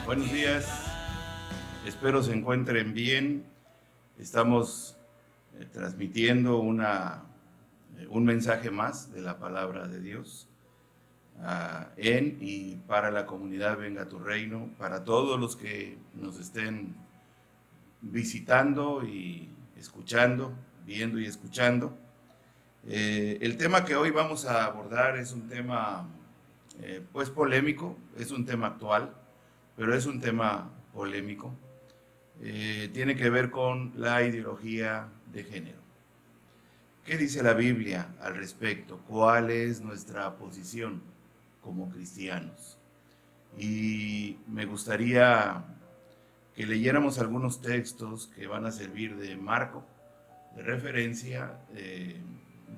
Buenos días, espero se encuentren bien. Estamos transmitiendo un mensaje más de la palabra de Dios en y para la comunidad Venga tu Reino, para todos los que nos estén visitando y escuchando, viendo y escuchando. El tema que hoy vamos a abordar es un tema pues polémico, es un tema actual, pero es un tema polémico. Tiene que ver con la ideología de género. ¿Qué dice la Biblia al respecto? ¿Cuál es nuestra posición como cristianos? Y me gustaría que leyéramos algunos textos que van a servir de marco, de referencia,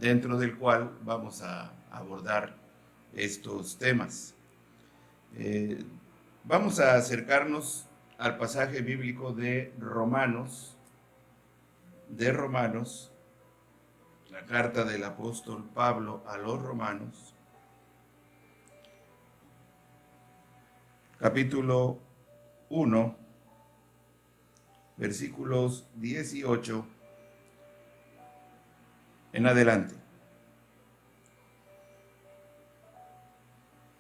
dentro del cual vamos a abordar estos temas. Vamos a acercarnos al pasaje bíblico de Romanos, la carta del apóstol Pablo a los Romanos, capítulo 1, versículos 18 en adelante.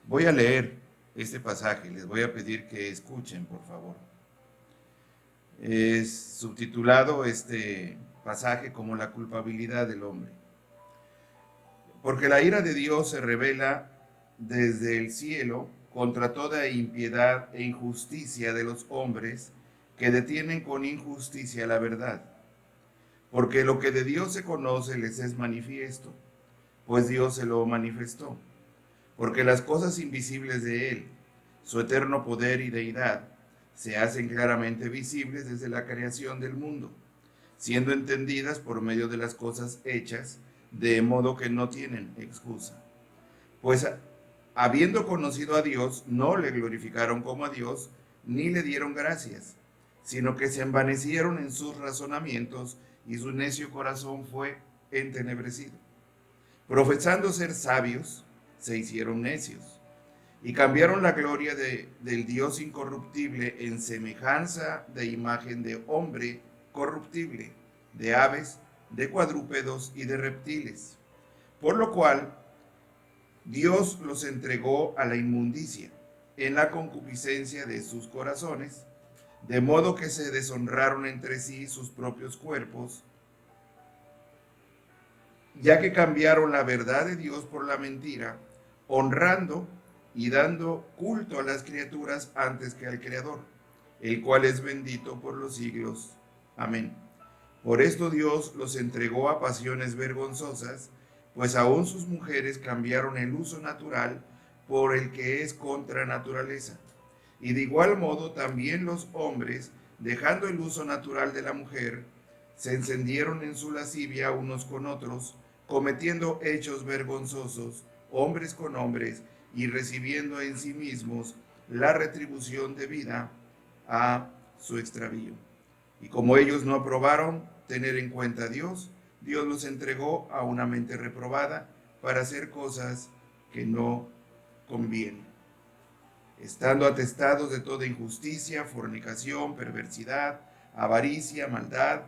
Voy a leer este pasaje, les voy a pedir que escuchen, por favor. Es subtitulado este pasaje como la culpabilidad del hombre. Porque la ira de Dios se revela desde el cielo contra toda impiedad e injusticia de los hombres que detienen con injusticia la verdad. Porque lo que de Dios se conoce les es manifiesto, pues Dios se lo manifestó. Porque las cosas invisibles de Él, su eterno poder y deidad, se hacen claramente visibles desde la creación del mundo, siendo entendidas por medio de las cosas hechas, de modo que no tienen excusa. Pues habiendo conocido a Dios, no le glorificaron como a Dios, ni le dieron gracias, sino que se envanecieron en sus razonamientos, y su necio corazón fue entenebrecido. Profesando ser sabios, se hicieron necios, y cambiaron la gloria del Dios incorruptible en semejanza de imagen de hombre corruptible, de aves, de cuadrúpedos y de reptiles. Por lo cual, Dios los entregó a la inmundicia en la concupiscencia de sus corazones, de modo que se deshonraron entre sí sus propios cuerpos, ya que cambiaron la verdad de Dios por la mentira, honrando y dando culto a las criaturas antes que al Creador, el cual es bendito por los siglos. Amén. Por esto Dios los entregó a pasiones vergonzosas, pues aún sus mujeres cambiaron el uso natural por el que es contra naturaleza. Y de igual modo también los hombres, dejando el uso natural de la mujer, se encendieron en su lascivia unos con otros, cometiendo hechos vergonzosos, hombres con hombres, y recibiendo en sí mismos la retribución debida a su extravío. Y como ellos no aprobaron tener en cuenta a Dios, Dios los entregó a una mente reprobada para hacer cosas que no convienen, estando atestados de toda injusticia, fornicación, perversidad, avaricia, maldad,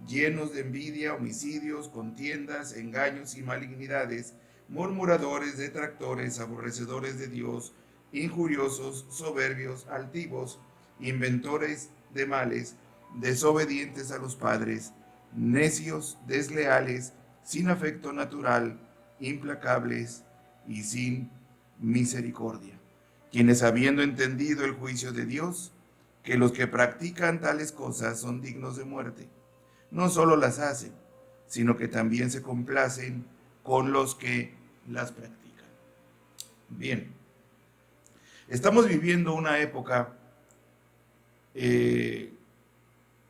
llenos de envidia, homicidios, contiendas, engaños y malignidades, murmuradores, detractores, aborrecedores de Dios, injuriosos, soberbios, altivos, inventores de males, desobedientes a los padres, necios, desleales, sin afecto natural, implacables y sin misericordia, quienes habiendo entendido el juicio de Dios, que los que practican tales cosas son dignos de muerte, no solo las hacen, sino que también se complacen con los que las practican. Bien, estamos viviendo una época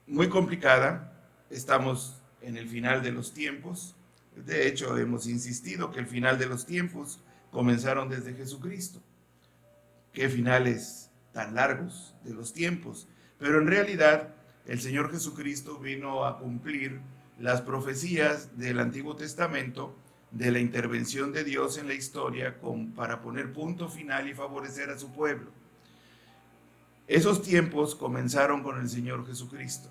muy complicada, estamos en el final de los tiempos. De hecho, hemos insistido que el final de los tiempos comenzaron desde Jesucristo. Qué finales tan largos de los tiempos. Pero en realidad el Señor Jesucristo vino a cumplir las profecías del Antiguo Testamento de la intervención de Dios en la historia para poner punto final y favorecer a su pueblo. Esos tiempos comenzaron con el Señor Jesucristo.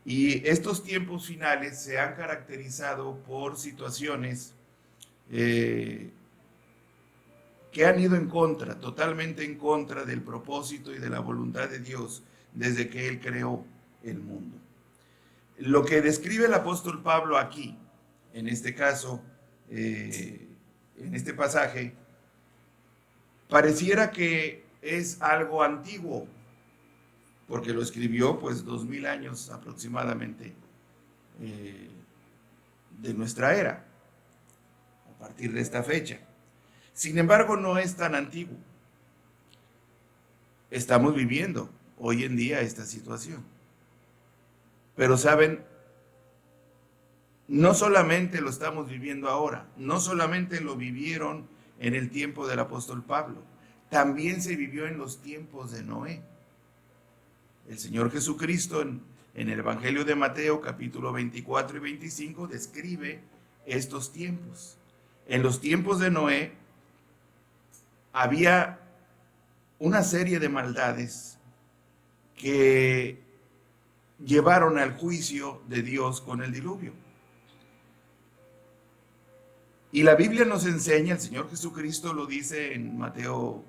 Y estos tiempos finales se han caracterizado por situaciones que han ido en contra, totalmente en contra del propósito y de la voluntad de Dios desde que Él creó el mundo. Lo que describe el apóstol Pablo aquí, en este caso, en este pasaje, pareciera que es algo antiguo, porque lo escribió pues 2000 años aproximadamente de nuestra era, a partir de esta fecha. Sin embargo, no es tan antiguo. Estamos viviendo hoy en día esta situación. Pero saben, no solamente lo estamos viviendo ahora, no solamente lo vivieron en el tiempo del apóstol Pablo, también se vivió en los tiempos de Noé. El Señor Jesucristo en el Evangelio de Mateo capítulo 24 y 25 describe estos tiempos. En los tiempos de Noé había una serie de maldades que llevaron al juicio de Dios con el diluvio. Y la Biblia nos enseña, el Señor Jesucristo lo dice en Mateo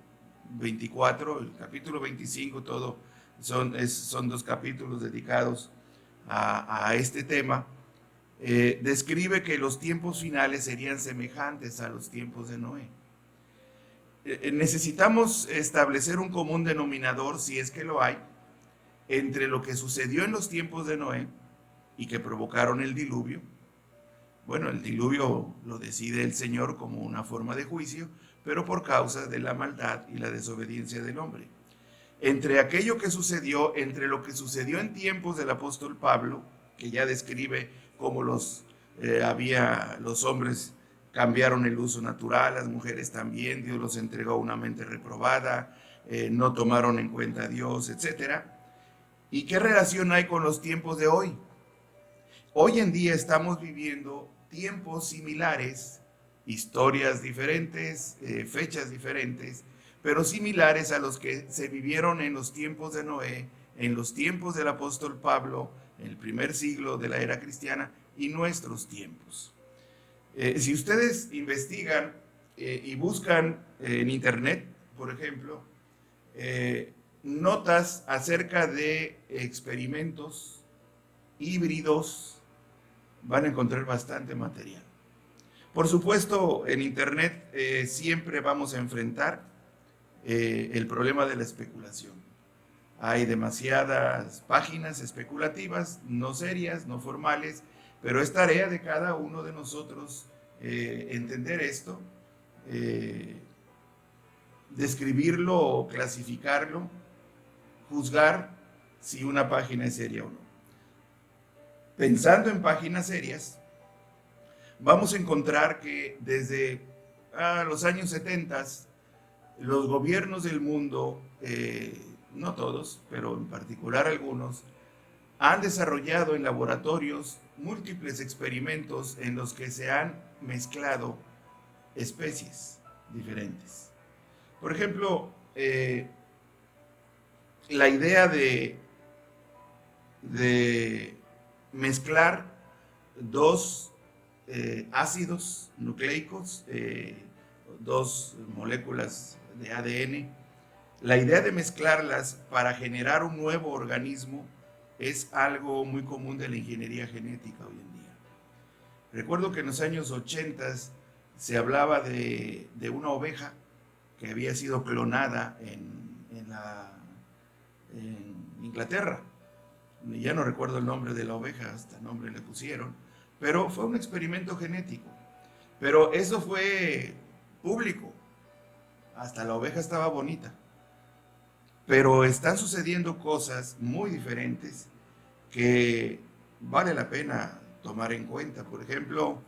24, el capítulo 25, todo son dos capítulos dedicados a este tema. Describe que los tiempos finales serían semejantes a los tiempos de Noé. Necesitamos establecer un común denominador, si es que lo hay, entre lo que sucedió en los tiempos de Noé y que provocaron el diluvio. Bueno, el diluvio lo decide el Señor como una forma de juicio, pero por causa de la maldad y la desobediencia del hombre. Entre aquello que sucedió, entre lo que sucedió en tiempos del apóstol Pablo, que ya describe cómo los hombres cambiaron el uso natural, las mujeres también, Dios los entregó a una mente reprobada, no tomaron en cuenta a Dios, etc. ¿Y qué relación hay con los tiempos de hoy? Hoy en día estamos viviendo tiempos similares, historias diferentes, fechas diferentes, pero similares a los que se vivieron en los tiempos de Noé, en los tiempos del apóstol Pablo, en el primer siglo de la era cristiana y nuestros tiempos. Si ustedes investigan y buscan en internet, por ejemplo, notas acerca de experimentos híbridos, van a encontrar bastante material. Por supuesto, en internet siempre vamos a enfrentar el problema de la especulación. Hay demasiadas páginas especulativas, no serias, no formales, pero es tarea de cada uno de nosotros entender esto, describirlo, clasificarlo, juzgar si una página es seria o no. Pensando en páginas serias, vamos a encontrar que desde los años 70 los gobiernos del mundo, no todos, pero en particular algunos, han desarrollado en laboratorios múltiples experimentos en los que se han mezclado especies diferentes. Por ejemplo, la idea de mezclar dos ácidos nucleicos, dos moléculas de ADN, la idea de mezclarlas para generar un nuevo organismo es algo muy común de la ingeniería genética hoy en día. Recuerdo que en los años 80 se hablaba de una oveja que había sido clonada en Inglaterra. Ya no recuerdo el nombre de la oveja, hasta nombre le pusieron, pero fue un experimento genético. Pero eso fue público, hasta la oveja estaba bonita. Pero están sucediendo cosas muy diferentes que vale la pena tomar en cuenta. Por ejemplo,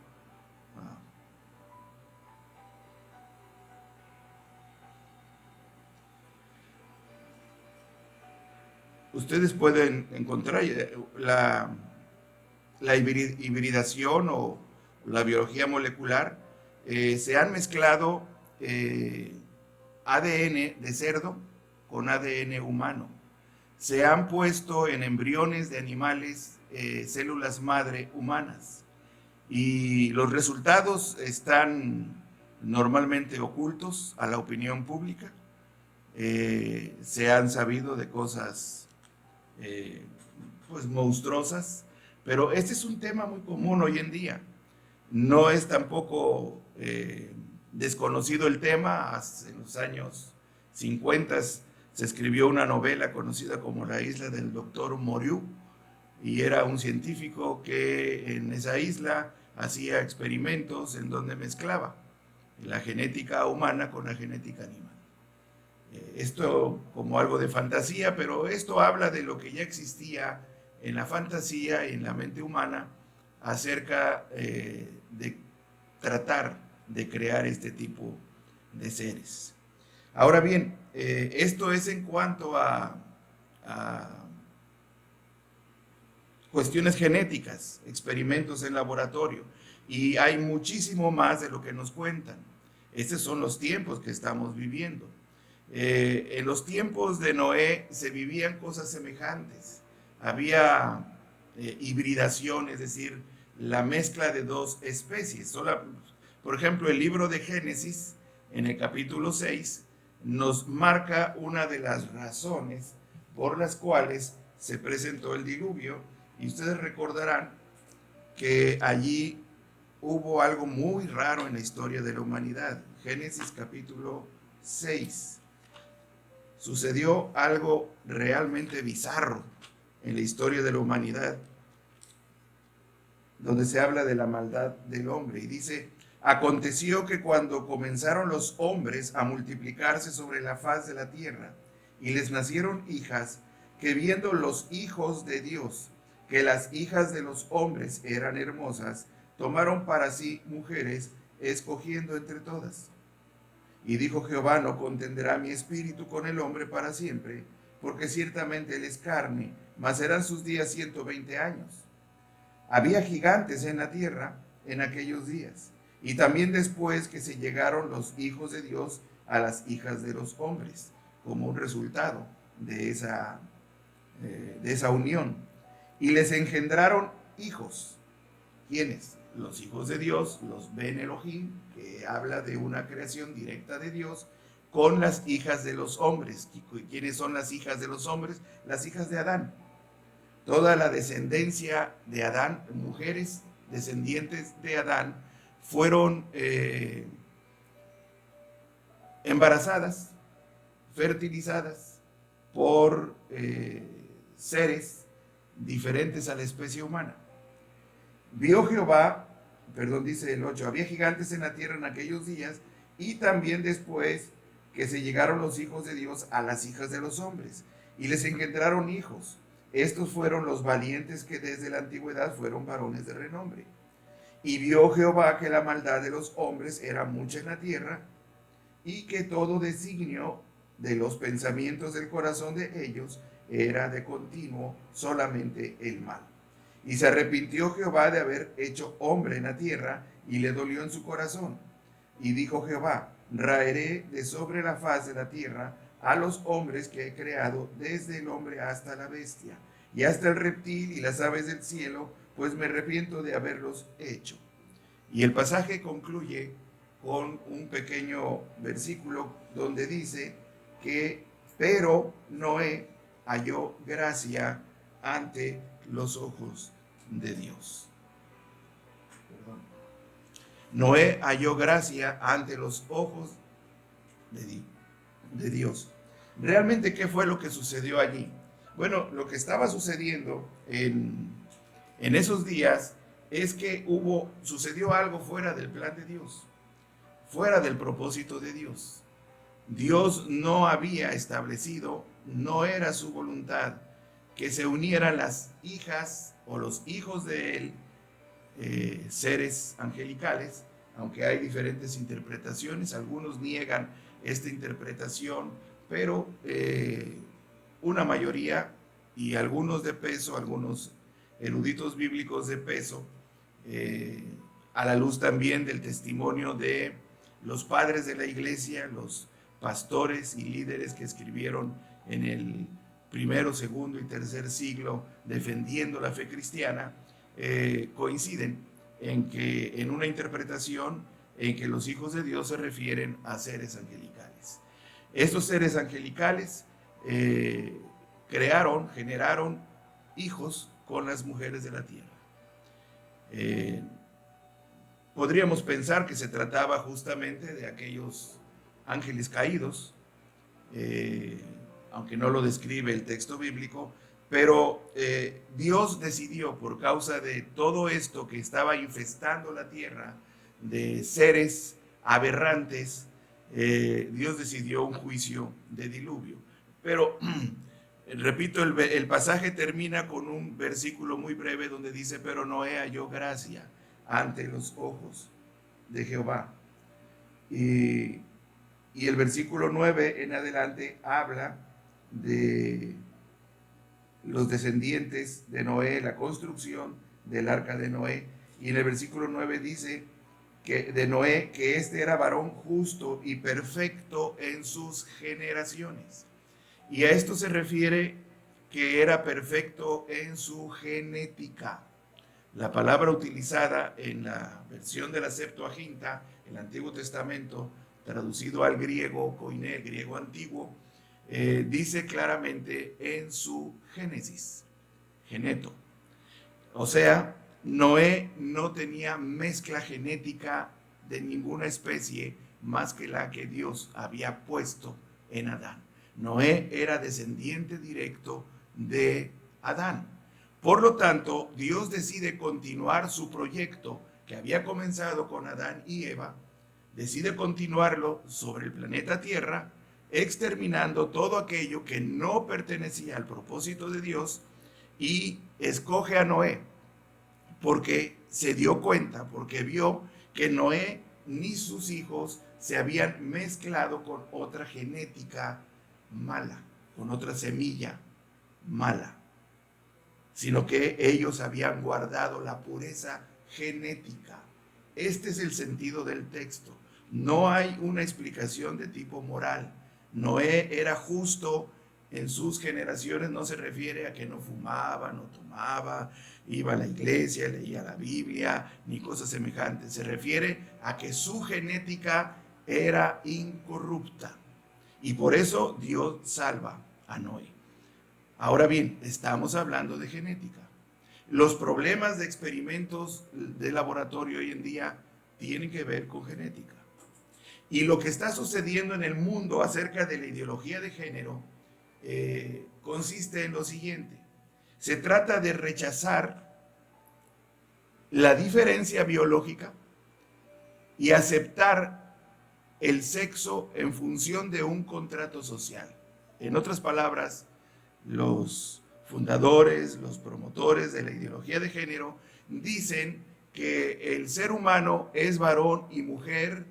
ustedes pueden encontrar la hibridación o la biología molecular. Se han mezclado ADN de cerdo con ADN humano. Se han puesto en embriones de animales células madre humanas y los resultados están normalmente ocultos a la opinión pública. Se han sabido de cosas pues monstruosas, pero este es un tema muy común hoy en día. No es tampoco desconocido el tema. Hace en los años 50 se escribió una novela conocida como La isla del doctor Moreau, y era un científico que en esa isla hacía experimentos en donde mezclaba la genética humana con la genética animal. Esto como algo de fantasía, pero esto habla de lo que ya existía en la fantasía y en la mente humana acerca de tratar de crear este tipo de seres. Ahora bien, esto es en cuanto a cuestiones genéticas, experimentos en laboratorio, y hay muchísimo más de lo que nos cuentan. Estos son los tiempos que estamos viviendo. En los tiempos de Noé se vivían cosas semejantes. Había hibridación, es decir, la mezcla de dos especies. Por ejemplo, el libro de Génesis, en el capítulo 6, nos marca una de las razones por las cuales se presentó el diluvio, y ustedes recordarán que allí hubo algo muy raro en la historia de la humanidad. Génesis capítulo 6. Sucedió algo realmente bizarro en la historia de la humanidad, donde se habla de la maldad del hombre, y dice: aconteció que cuando comenzaron los hombres a multiplicarse sobre la faz de la tierra, y les nacieron hijas, que viendo los hijos de Dios que las hijas de los hombres eran hermosas, tomaron para sí mujeres, escogiendo entre todas. Y dijo Jehová: no contenderá mi espíritu con el hombre para siempre, porque ciertamente él es carne, mas serán sus días 120 años. Había gigantes en la tierra en aquellos días, y también después que se llegaron los hijos de Dios a las hijas de los hombres, como un resultado de esa unión. Y les engendraron hijos. ¿Quiénes? Los hijos de Dios, los Ben Elohim, que habla de una creación directa de Dios, con las hijas de los hombres. ¿Quiénes son las hijas de los hombres? Las hijas de Adán. Toda la descendencia de Adán, mujeres descendientes de Adán, fueron embarazadas, fertilizadas por seres diferentes a la especie humana. Vio Jehová, dice el 8, había gigantes en la tierra en aquellos días, y también después que se llegaron los hijos de Dios a las hijas de los hombres, y les engendraron hijos. Estos fueron los valientes que desde la antigüedad fueron varones de renombre. Y vio Jehová que la maldad de los hombres era mucha en la tierra, y que todo designio de los pensamientos del corazón de ellos era de continuo solamente el mal. Y se arrepintió Jehová de haber hecho hombre en la tierra, y le dolió en su corazón. Y dijo Jehová: raeré de sobre la faz de la tierra a los hombres que he creado, desde el hombre hasta la bestia, y hasta el reptil y las aves del cielo, pues me arrepiento de haberlos hecho. Y el pasaje concluye con un pequeño versículo donde dice que pero Noé halló gracia ante los ojos de Dios. Noé halló gracia ante los ojos de Dios. ¿Realmente qué fue lo que sucedió allí? Bueno, lo que estaba sucediendo en esos días es que sucedió algo fuera del plan de Dios, fuera del propósito de Dios. Dios no había establecido, no era su voluntad que se unieran las hijas o los hijos de él, seres angelicales, aunque hay diferentes interpretaciones. Algunos niegan esta interpretación, pero una mayoría, y algunos de peso, algunos eruditos bíblicos de peso, a la luz también del testimonio de los padres de la iglesia, los pastores y líderes que escribieron en el primero, segundo y tercer siglo defendiendo la fe cristiana, coinciden en una interpretación en que los hijos de Dios se refieren a seres angelicales. Estos seres angelicales generaron hijos con las mujeres de la tierra. Podríamos pensar que se trataba justamente de aquellos ángeles caídos, aunque no lo describe el texto bíblico, pero Dios decidió, por causa de todo esto que estaba infestando la tierra, de seres aberrantes, Dios decidió un juicio de diluvio. Pero, repito, el pasaje termina con un versículo muy breve donde dice: pero Noé halló gracia ante los ojos de Jehová. Y el versículo 9 en adelante habla de los descendientes de Noé, la construcción del arca de Noé. Y en el versículo 9 dice que de Noé, que este era varón justo y perfecto en sus generaciones. Y a esto se refiere que era perfecto en su genética. La palabra utilizada en la versión de la Septuaginta, el Antiguo Testamento, traducido al griego koiné, griego antiguo, dice claramente en su génesis, geneto. O sea, Noé no tenía mezcla genética de ninguna especie más que la que Dios había puesto en Adán. Noé era descendiente directo de Adán. Por lo tanto, Dios decide continuar su proyecto que había comenzado con Adán y Eva, decide continuarlo sobre el planeta Tierra, exterminando todo aquello que no pertenecía al propósito de Dios, y escoge a Noé porque se dio cuenta, porque vio que Noé ni sus hijos se habían mezclado con otra genética mala, con otra semilla mala, sino que ellos habían guardado la pureza genética. Este es el sentido del texto. No hay una explicación de tipo moral. Noé era justo en sus generaciones, no se refiere a que no fumaba, no tomaba, iba a la iglesia, leía la Biblia, ni cosas semejantes. Se refiere a que su genética era incorrupta. Y por eso Dios salva a Noé. Ahora bien, estamos hablando de genética. Los problemas de experimentos de laboratorio hoy en día tienen que ver con genética. Y lo que está sucediendo en el mundo acerca de la ideología de género consiste en lo siguiente. Se trata de rechazar la diferencia biológica y aceptar el sexo en función de un contrato social. En otras palabras, los fundadores, los promotores de la ideología de género dicen que el ser humano es varón y mujer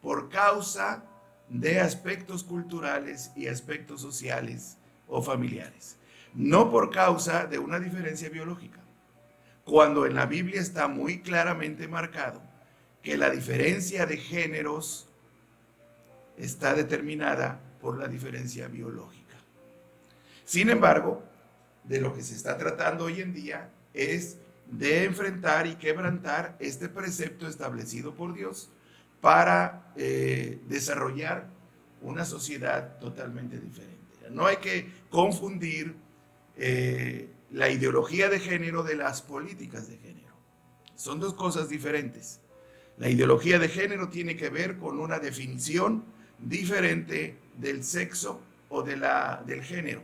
por causa de aspectos culturales y aspectos sociales o familiares, no por causa de una diferencia biológica, cuando en la Biblia está muy claramente marcado que la diferencia de géneros está determinada por la diferencia biológica. Sin embargo, de lo que se está tratando hoy en día es de enfrentar y quebrantar este precepto establecido por Dios para desarrollar una sociedad totalmente diferente. No hay que confundir la ideología de género de las políticas de género. Son dos cosas diferentes. La ideología de género tiene que ver con una definición diferente del sexo o del género.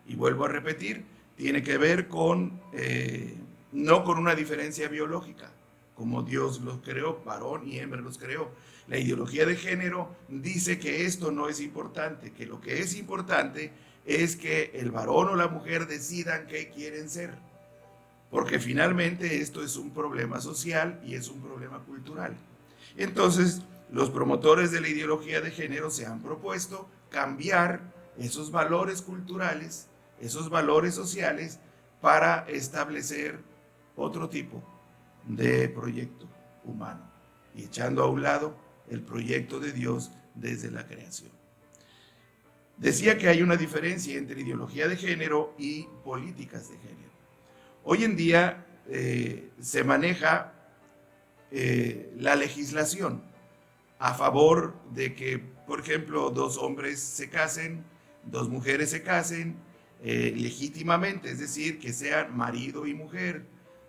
Y vuelvo a repetir, tiene que ver con, no con una diferencia biológica, como Dios los creó, varón y hembra los creó. La ideología de género dice que esto no es importante, que lo que es importante es que el varón o la mujer decidan qué quieren ser, porque finalmente esto es un problema social y es un problema cultural. Entonces, los promotores de la ideología de género se han propuesto cambiar esos valores culturales, esos valores sociales, para establecer otro tipo de proyecto humano y echando a un lado el proyecto de Dios desde la creación. Decía que hay una diferencia entre ideología de género y políticas de género. Hoy en día se maneja la legislación a favor de que, por ejemplo, dos hombres se casen, dos mujeres se casen legítimamente, es decir, que sean marido y mujer.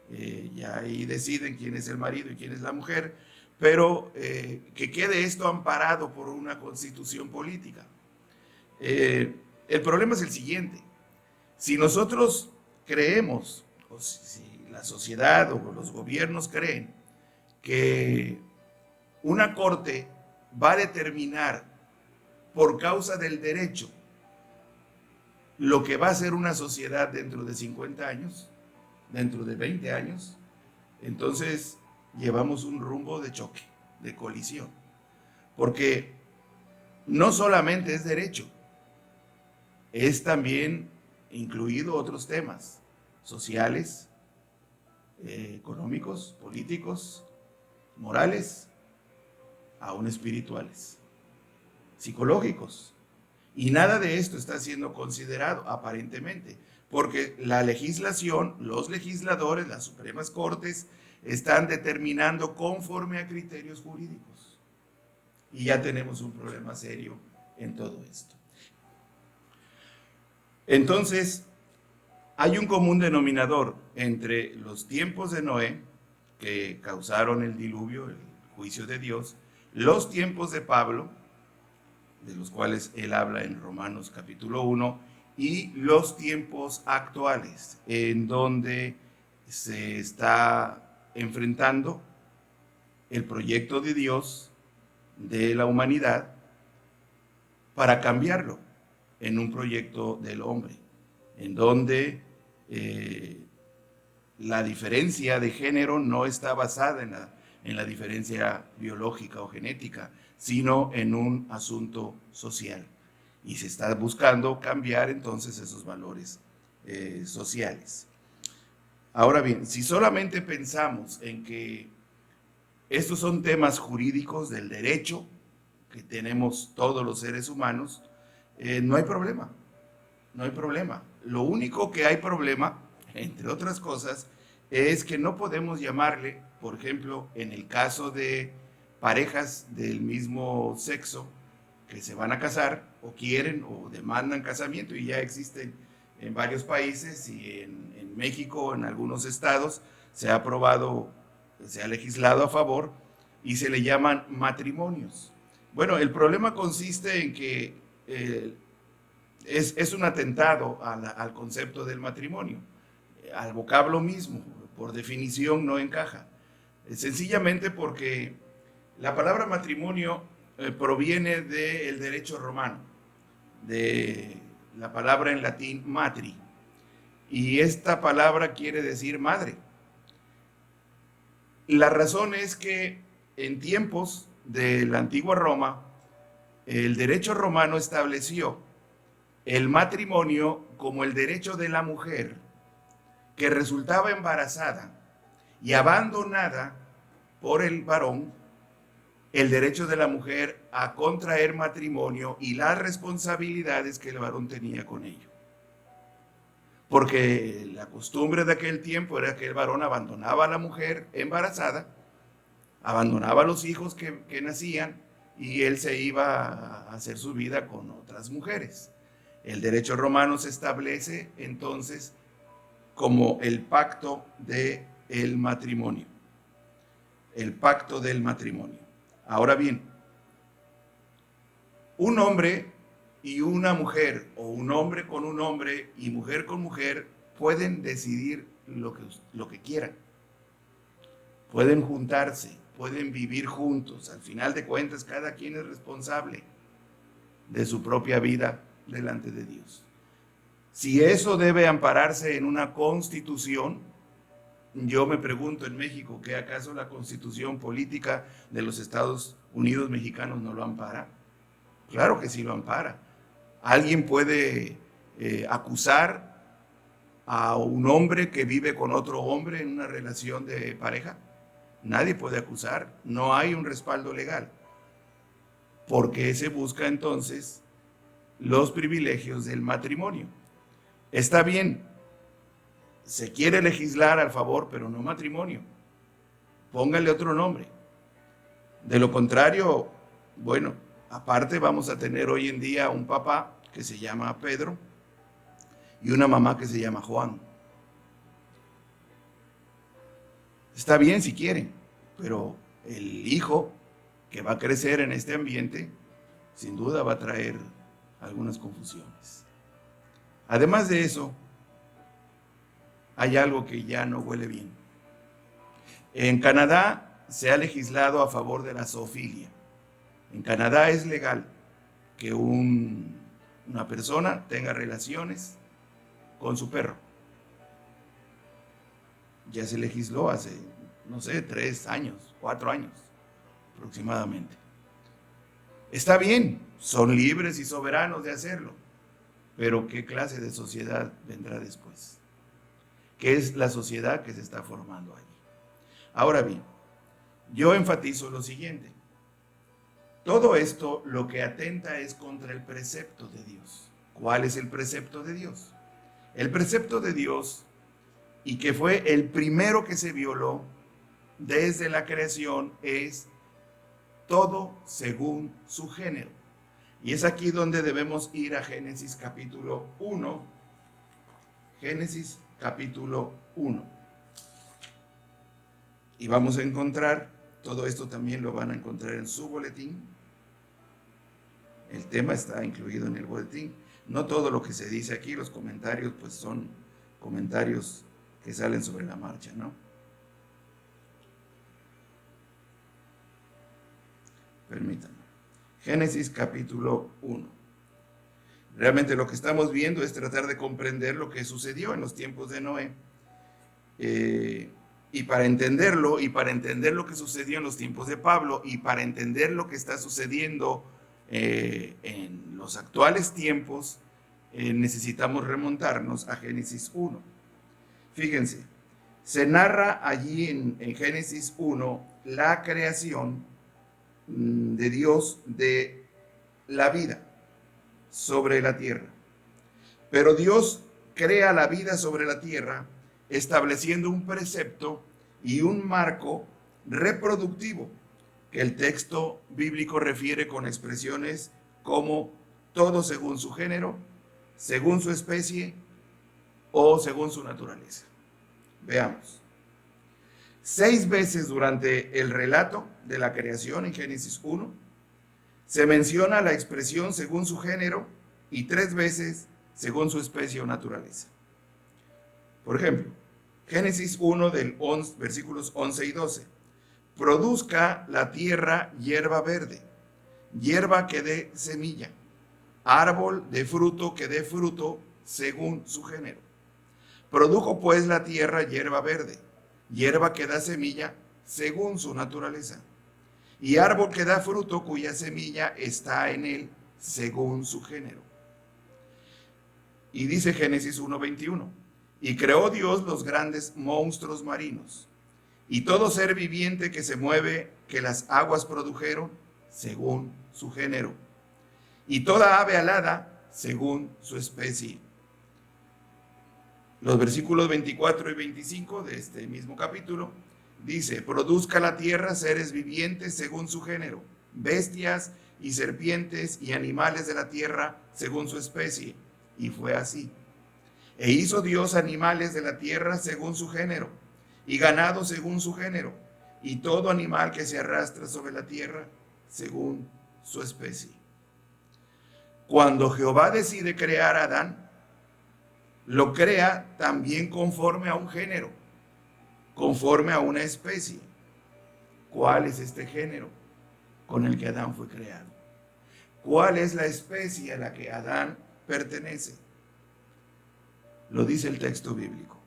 Y ahí deciden quién es el marido y quién es la mujer, pero que quede esto amparado por una constitución política. El problema es el siguiente: si nosotros creemos, o si la sociedad o los gobiernos creen que una corte va a determinar por causa del derecho lo que va a ser una sociedad dentro de 50 años, dentro de 20 años, entonces llevamos un rumbo de choque, de colisión. Porque no solamente es derecho, es también incluido otros temas sociales, económicos, políticos, morales, aún espirituales, psicológicos. Y nada de esto está siendo considerado, aparentemente, porque la legislación, los legisladores, las Supremas Cortes, están determinando conforme a criterios jurídicos. Y ya tenemos un problema serio en todo esto. Entonces, hay un común denominador entre los tiempos de Noé, que causaron el diluvio, el juicio de Dios, los tiempos de Pablo, de los cuales él habla en Romanos capítulo 1, y los tiempos actuales, en donde se está enfrentando el proyecto de Dios de la humanidad para cambiarlo en un proyecto del hombre, en donde la diferencia de género no está basada en la diferencia biológica o genética, sino en un asunto social. Y se está buscando cambiar entonces esos valores sociales. Ahora bien, si solamente pensamos en que estos son temas jurídicos del derecho que tenemos todos los seres humanos, no hay problema, no hay problema. Lo único que hay problema, entre otras cosas, es que no podemos llamarle, por ejemplo, en el caso de parejas del mismo sexo que se van a casar o quieren o demandan casamiento, y ya existen en varios países, y en México, en algunos estados, se ha aprobado, se ha legislado a favor y se le llaman matrimonios. Bueno, el problema consiste en que es un atentado al concepto del matrimonio, al vocablo mismo, por definición no encaja. Sencillamente porque la palabra matrimonio proviene del derecho romano, de la palabra en latín matri, y esta palabra quiere decir madre. La razón es que en tiempos de la antigua Roma, el derecho romano estableció el matrimonio como el derecho de la mujer que resultaba embarazada y abandonada por el varón, el derecho de la mujer a contraer matrimonio y las responsabilidades que el varón tenía con ello. Porque la costumbre de aquel tiempo era que el varón abandonaba a la mujer embarazada, abandonaba a los hijos que nacían, y él se iba a hacer su vida con otras mujeres. El derecho romano se establece entonces como el pacto del matrimonio. El pacto del matrimonio. Ahora bien, un hombre y una mujer, o un hombre con un hombre y mujer con mujer, pueden decidir lo que quieran. Pueden juntarse, pueden vivir juntos. Al final de cuentas, cada quien es responsable de su propia vida delante de Dios. Si eso debe ampararse en una constitución, yo me pregunto en México, ¿qué acaso la constitución política de los Estados Unidos mexicanos no lo ampara? Claro que sí lo ampara. ¿Alguien puede acusar a un hombre que vive con otro hombre en una relación de pareja? Nadie puede acusar, no hay un respaldo legal. ¿Por qué se busca entonces los privilegios del matrimonio. Está bien, se quiere legislar al favor, pero no matrimonio. Pónganle otro nombre. De lo contrario, bueno, aparte vamos a tener hoy en día un papá que se llama Pedro y una mamá que se llama Juan. Está bien si quieren, pero el hijo que va a crecer en este ambiente, sin duda va a traer algunas confusiones. Además de eso, hay algo que ya no huele bien. En Canadá se ha legislado a favor de la zoofilia. En Canadá es legal que una persona tenga relaciones con su perro. Ya se legisló hace, no sé, 3 años, 4 años aproximadamente. Está bien, son libres y soberanos de hacerlo, pero ¿qué clase de sociedad vendrá después? ¿Qué es la sociedad que se está formando allí? Ahora bien, yo enfatizo lo siguiente. Todo esto lo que atenta es contra el precepto de Dios. ¿Cuál es el precepto de Dios? El precepto de Dios, y que fue el primero que se violó desde la creación, es todo según su género. Y es aquí donde debemos ir a Génesis capítulo 1. Génesis capítulo 1. Y vamos a encontrar, todo esto también lo van a encontrar en su boletín. El tema está incluido en el boletín. No todo lo que se dice aquí, los comentarios, pues son comentarios que salen sobre la marcha, ¿no? Permítanme. Génesis capítulo 1. Realmente lo que estamos viendo es tratar de comprender lo que sucedió en los tiempos de Noé. Y para entenderlo, y para entender lo que sucedió en los tiempos de Pablo, y para entender lo que está sucediendo en los actuales tiempos, necesitamos remontarnos a Génesis 1. Fíjense, se narra allí en Génesis 1 la creación de Dios de la vida sobre la tierra. Pero Dios crea la vida sobre la tierra estableciendo un precepto y un marco reproductivo que el texto bíblico refiere con expresiones como todo según su género, según su especie o según su naturaleza. Veamos. 6 veces durante el relato de la creación en Génesis 1 se menciona la expresión según su género y 3 veces según su especie o naturaleza. Por ejemplo, Génesis 1 versículos 11 y 12. Produzca la tierra hierba verde, hierba que dé semilla, árbol de fruto que dé fruto según su género. Produjo pues la tierra hierba verde, hierba que da semilla según su naturaleza, y árbol que da fruto cuya semilla está en él según su género. Y dice Génesis 1:21, y creó Dios los grandes monstruos marinos, y todo ser viviente que se mueve, que las aguas produjeron, según su género, y toda ave alada, según su especie. Los versículos 24 y 25 de este mismo capítulo dice, produzca la tierra seres vivientes según su género, bestias y serpientes y animales de la tierra según su especie. Y fue así. E hizo Dios animales de la tierra según su género, y ganado según su género, y todo animal que se arrastra sobre la tierra según su especie. Cuando Jehová decide crear a Adán, lo crea también conforme a un género, conforme a una especie. ¿Cuál es este género con el que Adán fue creado? ¿Cuál es la especie a la que Adán pertenece? Lo dice el texto bíblico,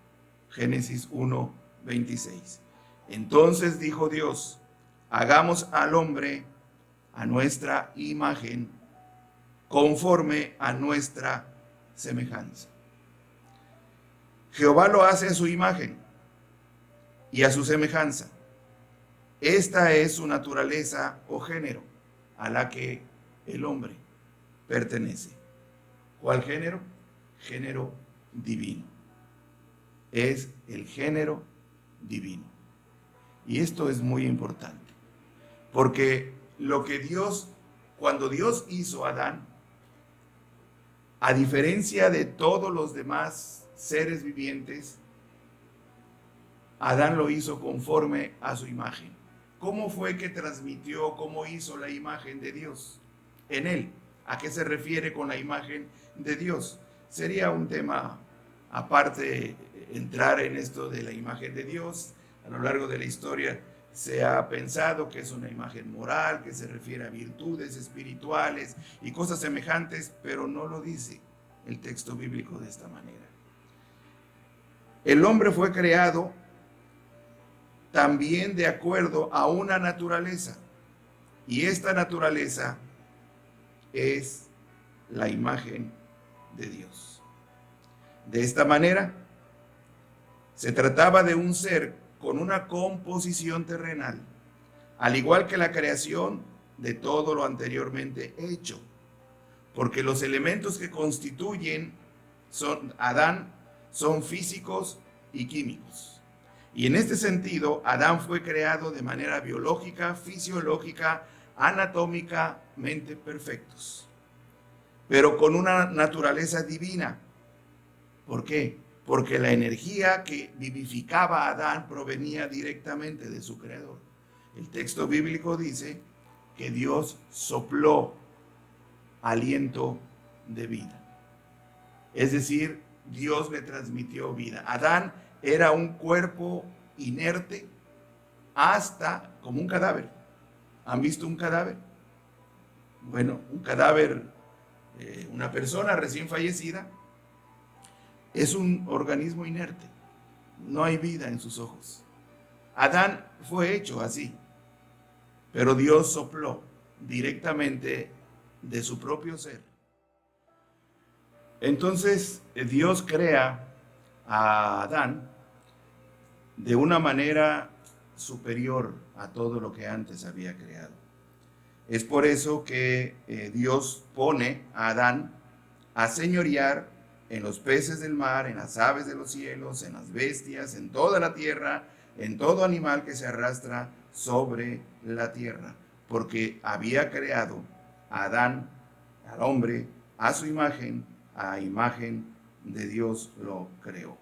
Génesis 1:26. Entonces dijo Dios, hagamos al hombre a nuestra imagen, conforme a nuestra semejanza. Jehová lo hace a su imagen y a su semejanza. Esta es su naturaleza o género a la que el hombre pertenece. ¿Cuál género? Género divino. Es el género divino. Y esto es muy importante, porque cuando Dios hizo a Adán, a diferencia de todos los demás seres vivientes, Adán lo hizo conforme a su imagen. ¿Cómo fue que transmitió, cómo hizo la imagen de Dios en él? ¿A qué se refiere con la imagen de Dios? Sería un tema aparte entrar en esto de la imagen de Dios. A lo largo de la historia se ha pensado que es una imagen moral, que se refiere a virtudes espirituales y cosas semejantes, pero no lo dice el texto bíblico de esta manera. El hombre fue creado también de acuerdo a una naturaleza, y esta naturaleza es la imagen de Dios. De esta manera, se trataba de un ser con una composición terrenal, al igual que la creación de todo lo anteriormente hecho, porque los elementos que constituyen Adán son físicos y químicos. Y en este sentido, Adán fue creado de manera biológica, fisiológica, anatómicamente perfectos, pero con una naturaleza divina. ¿Por qué? Porque la energía que vivificaba a Adán provenía directamente de su creador. El texto bíblico dice que Dios sopló aliento de vida. Es decir, Dios le transmitió vida. Adán era un cuerpo inerte hasta como un cadáver. ¿Han visto un cadáver? Bueno, un cadáver, una persona recién fallecida, es un organismo inerte. No hay vida en sus ojos. Adán fue hecho así, pero Dios sopló directamente de su propio ser. Entonces, Dios crea a Adán de una manera superior a todo lo que antes había creado. Es por eso que Dios pone a Adán a señorear en los peces del mar, en las aves de los cielos, en las bestias, en toda la tierra, en todo animal que se arrastra sobre la tierra, porque había creado a Adán, al hombre, a su imagen, a imagen de Dios lo creó.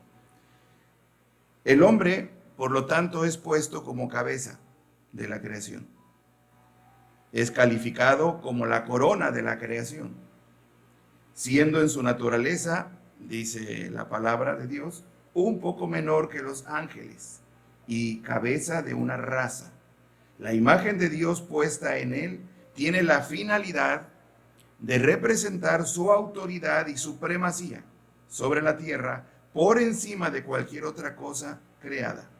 El hombre, por lo tanto, es puesto como cabeza de la creación. Es calificado como la corona de la creación, siendo en su naturaleza, dice la palabra de Dios, un poco menor que los ángeles y cabeza de una raza. La imagen de Dios puesta en él tiene la finalidad de representar su autoridad y supremacía sobre la tierra por encima de cualquier otra cosa creada.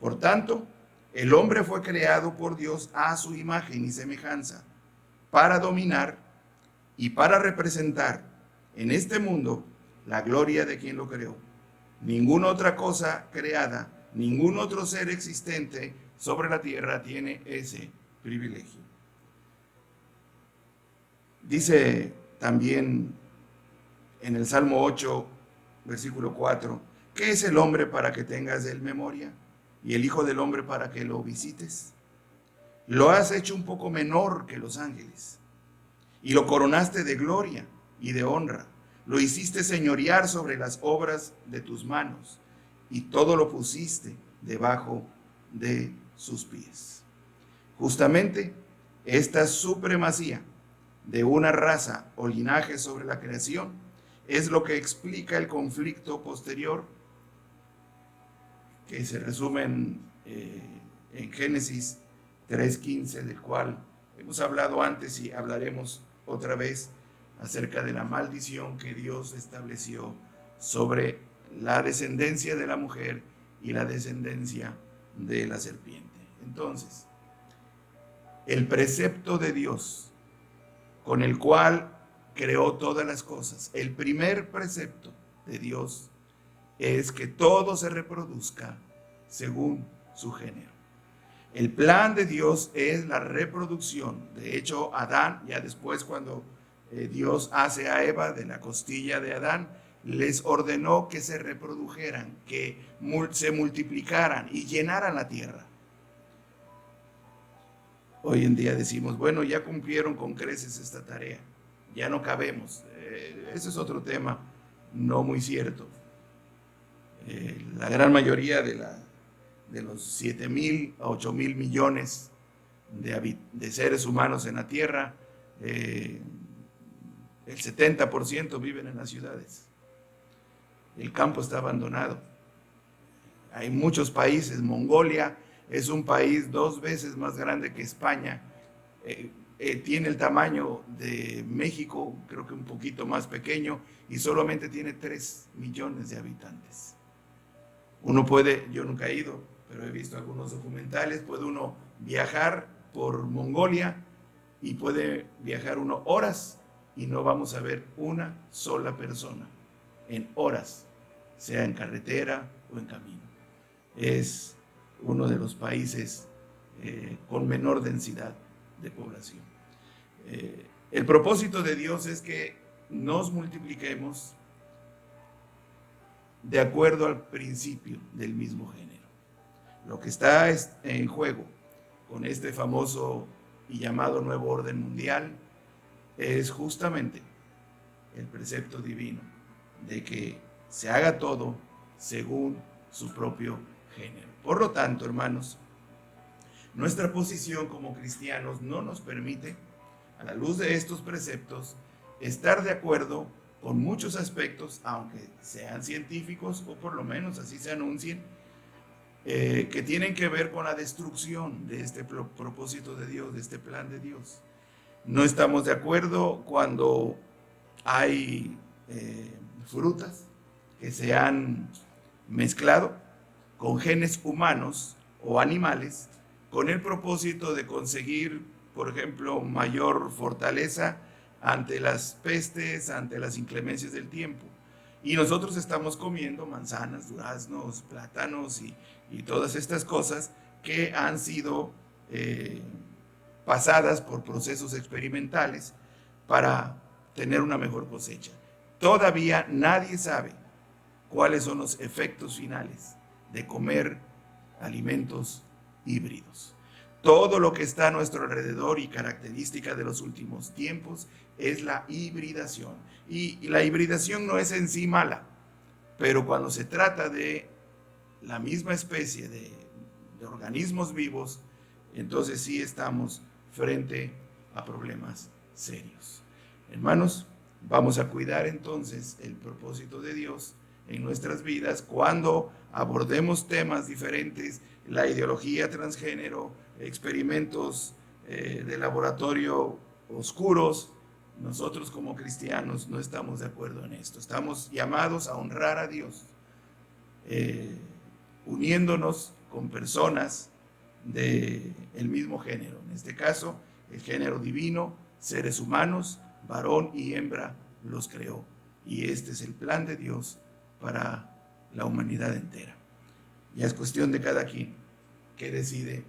Por tanto, el hombre fue creado por Dios a su imagen y semejanza para dominar y para representar en este mundo la gloria de quien lo creó. Ninguna otra cosa creada, ningún otro ser existente sobre la tierra tiene ese privilegio. Dice también en el Salmo 8, versículo 4, ¿qué es el hombre para que tengas de él memoria? Y el Hijo del Hombre para que lo visites. Lo has hecho un poco menor que los ángeles, y lo coronaste de gloria y de honra. Lo hiciste señorear sobre las obras de tus manos, y todo lo pusiste debajo de sus pies. Justamente esta supremacía de una raza o linaje sobre la creación es lo que explica el conflicto posterior que se resume en Génesis 3:15, del cual hemos hablado antes y hablaremos otra vez acerca de la maldición que Dios estableció sobre la descendencia de la mujer y la descendencia de la serpiente. Entonces, el precepto de Dios con el cual creó todas las cosas, el primer precepto de Dios es que todo se reproduzca según su género. El plan de Dios es la reproducción. De hecho, Adán, ya después cuando Dios hace a Eva de la costilla de Adán, les ordenó que se reprodujeran, que se multiplicaran y llenaran la tierra. Hoy en día decimos, bueno, ya cumplieron con creces esta tarea, ya no cabemos. Ese es otro tema no muy cierto. La gran mayoría de los 7,000 a 8,000 millones de seres humanos en la Tierra, el 70% viven en las ciudades. El campo está abandonado. Hay muchos países. Mongolia es un país 2 veces más grande que España. Tiene el tamaño de México, creo que un poquito más pequeño, y solamente tiene 3 millones de habitantes. Uno puede, yo nunca he ido, pero he visto algunos documentales, puede uno viajar por Mongolia y puede viajar uno horas y no vamos a ver una sola persona en horas, sea en carretera o en camino. Es uno de los países con menor densidad de población. El propósito de Dios es que nos multipliquemos de acuerdo al principio del mismo género. Lo que está en juego con este famoso y llamado nuevo orden mundial es justamente el precepto divino de que se haga todo según su propio género. Por lo tanto, hermanos, nuestra posición como cristianos no nos permite, a la luz de estos preceptos, estar de acuerdo con muchos aspectos, aunque sean científicos o por lo menos así se anuncien, que tienen que ver con la destrucción de este propósito de Dios, de este plan de Dios. No estamos de acuerdo cuando hay frutas que se han mezclado con genes humanos o animales con el propósito de conseguir, por ejemplo, mayor fortaleza ante las pestes, ante las inclemencias del tiempo. Y nosotros estamos comiendo manzanas, duraznos, plátanos y todas estas cosas que han sido pasadas por procesos experimentales para tener una mejor cosecha. Todavía nadie sabe cuáles son los efectos finales de comer alimentos híbridos. Todo lo que está a nuestro alrededor y característica de los últimos tiempos es la hibridación. Y la hibridación no es en sí mala, pero cuando se trata de la misma especie de organismos vivos, entonces sí estamos frente a problemas serios. Hermanos, vamos a cuidar entonces el propósito de Dios en nuestras vidas cuando abordemos temas diferentes, la ideología transgénero, experimentos de laboratorio oscuros. Nosotros como cristianos no estamos de acuerdo en esto. Estamos llamados a honrar a Dios, uniéndonos con personas del mismo género. En este caso, el género divino, seres humanos, varón y hembra los creó. Y este es el plan de Dios para la humanidad entera. Ya es cuestión de cada quien que decide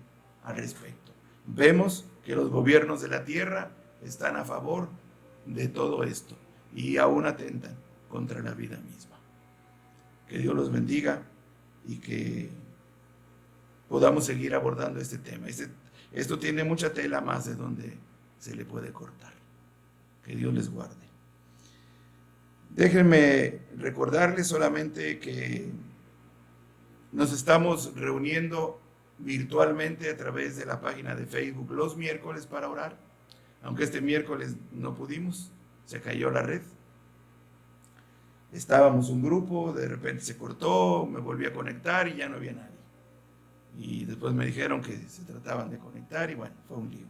al respecto. Vemos que los gobiernos de la tierra están a favor de todo esto y aún atentan contra la vida misma. Que Dios los bendiga y que podamos seguir abordando este tema. Esto tiene mucha tela más de donde se le puede cortar. Que Dios les guarde. Déjenme recordarles solamente que nos estamos reuniendo virtualmente a través de la página de Facebook los miércoles para orar. Aunque este miércoles no pudimos, se cayó la red. Estábamos un grupo, de repente se cortó, me volví a conectar y ya no había nadie. Y después me dijeron que se trataban de conectar y bueno, fue un lío.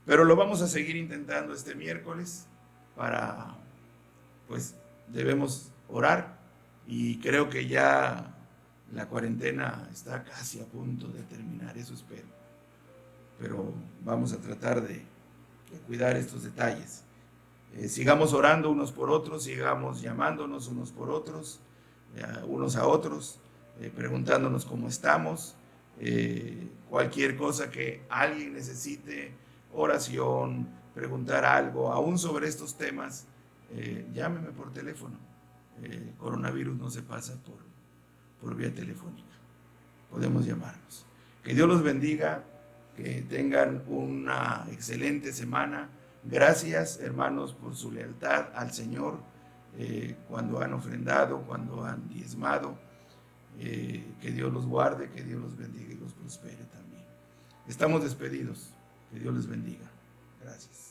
Pero lo vamos a seguir intentando este miércoles para, pues, debemos orar y creo que ya la cuarentena está casi a punto de terminar, eso espero. Pero vamos a tratar de cuidar estos detalles. Sigamos orando unos por otros, sigamos llamándonos unos por otros, unos a otros, preguntándonos cómo estamos. Cualquier cosa que alguien necesite, oración, preguntar algo, aún sobre estos temas, llámeme por teléfono. Coronavirus no se pasa por vía telefónica. Podemos llamarnos. Que Dios los bendiga, que tengan una excelente semana. Gracias, hermanos, por su lealtad al Señor, cuando han ofrendado, cuando han diezmado. Que Dios los guarde, que Dios los bendiga y los prospere también. Estamos despedidos. Que Dios les bendiga. Gracias.